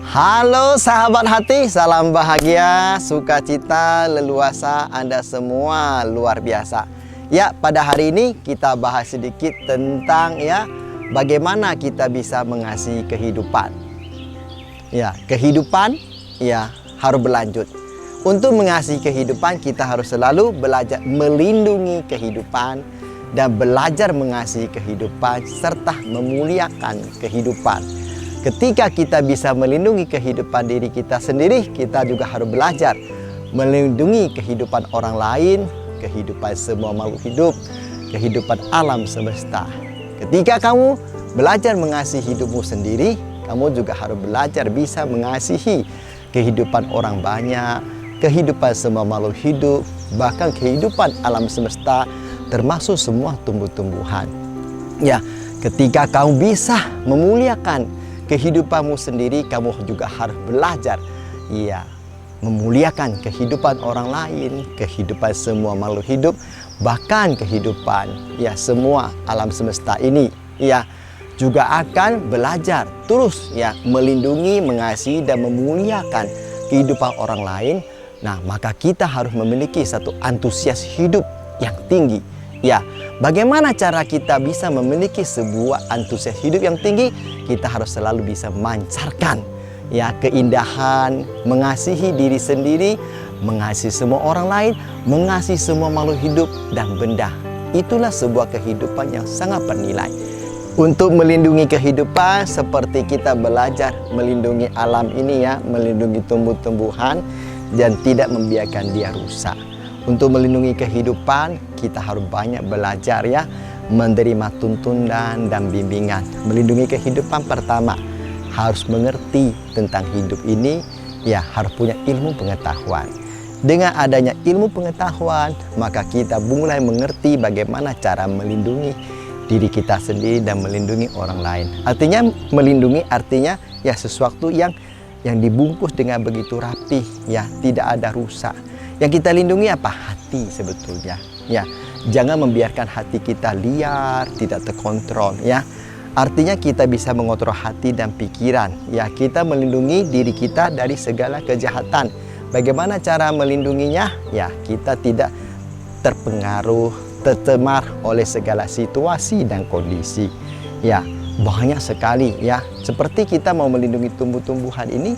Halo sahabat hati, salam bahagia, sukacita, leluasa Anda semua luar biasa. Ya, pada hari ini kita bahas sedikit tentang bagaimana kita bisa mengasihi kehidupan. Ya, kehidupan harus berlanjut. Untuk mengasihi kehidupan kita harus selalu belajar melindungi kehidupan dan belajar mengasihi kehidupan serta memuliakan kehidupan. Ketika kita bisa melindungi kehidupan diri kita sendiri, kita juga harus belajar melindungi kehidupan orang lain, kehidupan semua makhluk hidup, kehidupan alam semesta. Ketika kamu belajar mengasihi hidupmu sendiri, kamu juga harus belajar bisa mengasihi kehidupan orang banyak, kehidupan semua makhluk hidup, bahkan kehidupan alam semesta, termasuk semua tumbuh-tumbuhan. Ya, ketika kamu bisa memuliakan kehidupanmu sendiri, kamu juga harus belajar memuliakan kehidupan orang lain, kehidupan semua makhluk hidup, bahkan kehidupan semua alam semesta ini. Juga akan belajar terus melindungi, mengasihi dan memuliakan kehidupan orang lain. Nah, maka kita harus memiliki satu antusias hidup yang tinggi. Bagaimana cara kita bisa memiliki sebuah antusias hidup yang tinggi? Kita harus selalu bisa memancarkan keindahan, mengasihi diri sendiri, mengasihi semua orang lain, mengasihi semua makhluk hidup dan benda. Itulah sebuah kehidupan yang sangat bernilai. Untuk melindungi kehidupan, seperti kita belajar melindungi alam ini melindungi tumbuh-tumbuhan dan tidak membiarkan dia rusak. Untuk melindungi kehidupan, kita harus banyak belajar menerima tuntunan dan bimbingan. Melindungi kehidupan pertama, harus mengerti tentang hidup ini, harus punya ilmu pengetahuan. Dengan adanya ilmu pengetahuan, maka kita mulai mengerti bagaimana cara melindungi diri kita sendiri dan melindungi orang lain. Artinya melindungi artinya sesuatu yang dibungkus dengan begitu rapi, tidak ada rusak. Yang kita lindungi apa? Hati sebetulnya. Jangan membiarkan hati kita liar, tidak terkontrol. Artinya kita bisa mengontrol hati dan pikiran. Kita melindungi diri kita dari segala kejahatan. Bagaimana cara melindunginya? Kita tidak terpengaruh, tercemar oleh segala situasi dan kondisi. Banyak sekali. Seperti kita mau melindungi tumbuh-tumbuhan ini,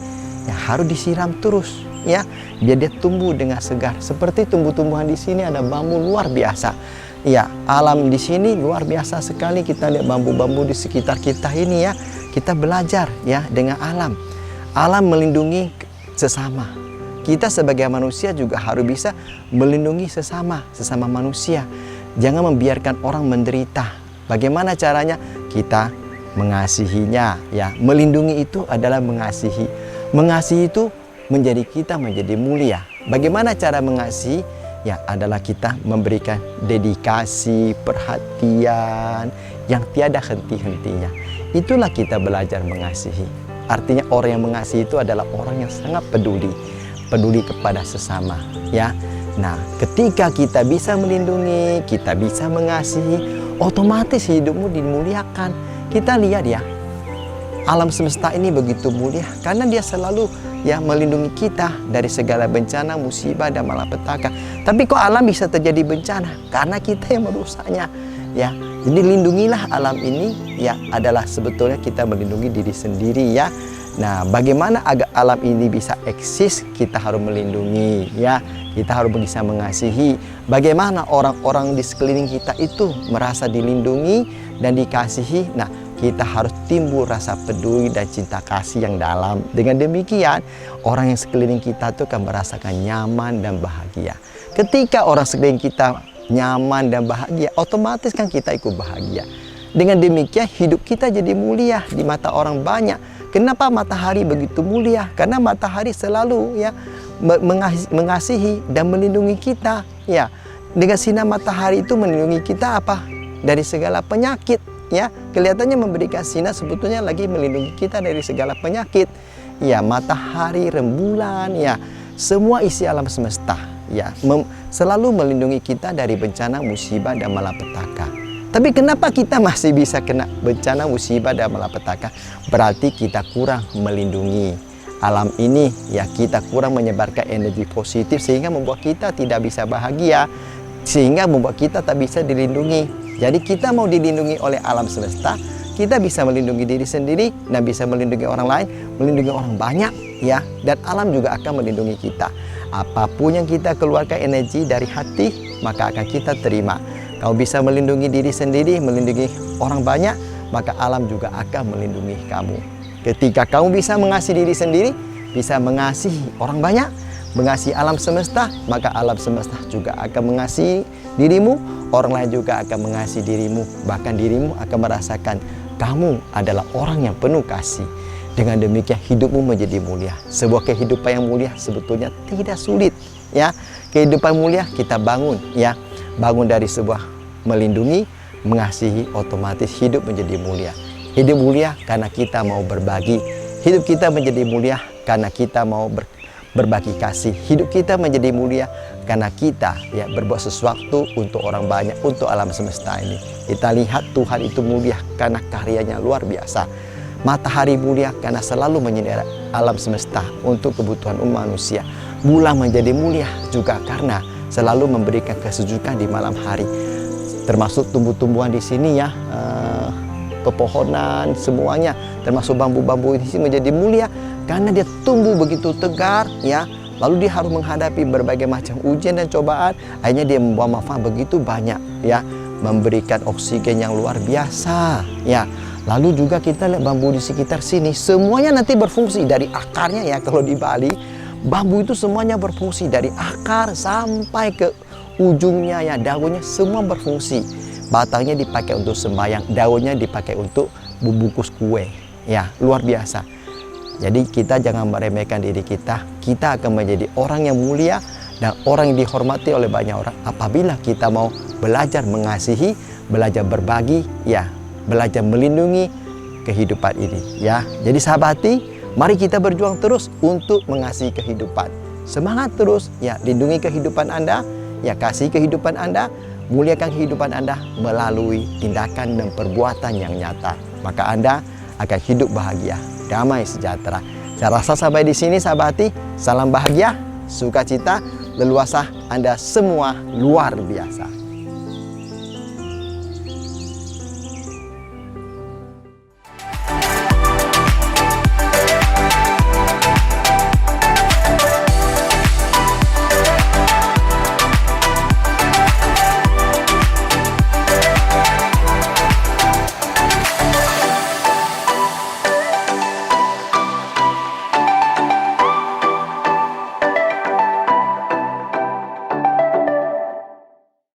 harus disiram terus. Biar dia tumbuh dengan segar. Seperti tumbuh-tumbuhan di sini ada bambu luar biasa. Alam di sini luar biasa sekali. Kita lihat bambu-bambu di sekitar kita ini Kita belajar dengan alam. Alam melindungi sesama. Kita sebagai manusia juga harus bisa melindungi sesama manusia. Jangan membiarkan orang menderita. Bagaimana caranya? Kita mengasihinya. Melindungi itu adalah mengasihi. Mengasihi itu menjadi kita menjadi mulia. Bagaimana cara mengasihi? Adalah kita memberikan dedikasi, perhatian yang tiada henti-hentinya. Itulah kita belajar mengasihi. Artinya orang yang mengasihi itu adalah orang yang sangat peduli kepada sesama. Nah, ketika kita bisa melindungi, kita bisa mengasihi, otomatis hidupmu dimuliakan. Kita lihat alam semesta ini begitu mulia karena dia selalu melindungi kita dari segala bencana, musibah dan malapetaka. Tapi kok alam bisa terjadi bencana? Karena kita yang merusaknya. Jadi lindungilah alam ini adalah sebetulnya kita melindungi diri sendiri. Nah, bagaimana agar alam ini bisa eksis? Kita harus melindungi. Kita harus bisa mengasihi. Bagaimana orang-orang di sekeliling kita itu merasa dilindungi dan dikasihi? Nah, kita harus timbul rasa peduli dan cinta kasih yang dalam. Dengan demikian, orang yang sekeliling kita itu akan merasakan nyaman dan bahagia. Ketika orang sekeliling kita nyaman dan bahagia, otomatis kan kita ikut bahagia. Dengan demikian, hidup kita jadi mulia di mata orang banyak. Kenapa matahari begitu mulia? Karena matahari selalu mengasihi dan melindungi kita. Dengan sinar matahari itu melindungi kita apa? Dari segala penyakit. Kelihatannya memberikan sinar, sebetulnya lagi melindungi kita dari segala penyakit. Matahari, rembulan, semua isi alam semesta selalu melindungi kita dari bencana, musibah dan malapetaka. Tapi kenapa kita masih bisa kena bencana, musibah dan malapetaka? Berarti kita kurang melindungi. alam ini ya kita kurang menyebarkan energi positif sehingga membuat kita tidak bisa bahagia, sehingga membuat kita tak bisa dilindungi. Jadi kita mau dilindungi oleh alam semesta, kita bisa melindungi diri sendiri dan bisa melindungi orang lain, melindungi orang banyak ya, dan alam juga akan melindungi kita. Apapun yang kita keluarkan energi dari hati, maka akan kita terima. Kau bisa melindungi diri sendiri, melindungi orang banyak, maka alam juga akan melindungi kamu. Ketika kamu bisa mengasihi diri sendiri, bisa mengasihi orang banyak, mengasihi alam semesta, maka alam semesta juga akan mengasihi dirimu, orang lain juga akan mengasihi dirimu, bahkan dirimu akan merasakan kamu adalah orang yang penuh kasih. Dengan demikian hidupmu menjadi mulia. Sebuah kehidupan yang mulia sebetulnya tidak sulit ya. Kehidupan mulia kita bangun ya. Bangun dari sebuah melindungi, mengasihi, otomatis hidup menjadi mulia. Hidup mulia karena kita mau berbagi. Hidup kita menjadi mulia karena kita mau berbagi kasih. Hidup kita menjadi mulia karena kita ya berbuat sesuatu untuk orang banyak, untuk alam semesta ini. Kita lihat Tuhan itu mulia karena karyanya luar biasa. Matahari mulia karena selalu menyinari alam semesta untuk kebutuhan manusia. Bulan menjadi mulia juga karena selalu memberikan kesejukan di malam hari. Termasuk tumbuh-tumbuhan di sini ya, pepohonan semuanya, termasuk bambu-bambu di sini menjadi mulia karena dia tumbuh begitu tegar ya. Lalu dia harus menghadapi berbagai macam ujian dan cobaan, akhirnya dia membawa manfaat begitu banyak ya, memberikan oksigen yang luar biasa ya. Lalu juga kita lihat bambu di sekitar sini semuanya nanti berfungsi dari akarnya ya. Kalau di Bali bambu itu semuanya berfungsi dari akar sampai ke ujungnya ya, daunnya semua berfungsi. Batangnya dipakai untuk sembahyang, daunnya dipakai untuk membungkus kue ya, luar biasa. Jadi kita jangan meremehkan diri kita. Kita akan menjadi orang yang mulia dan orang yang dihormati oleh banyak orang apabila kita mau belajar mengasihi, belajar berbagi ya, belajar melindungi kehidupan ini ya. Jadi sahabati, mari kita berjuang terus untuk mengasihi kehidupan. Semangat terus ya, lindungi kehidupan Anda ya, kasih kehidupan Anda, muliakan kehidupan Anda melalui tindakan dan perbuatan yang nyata. Maka Anda akan hidup bahagia, damai, sejahtera. Saya rasa sampai di sini sahabati. Salam bahagia, sukacita, leluasa Anda semua luar biasa.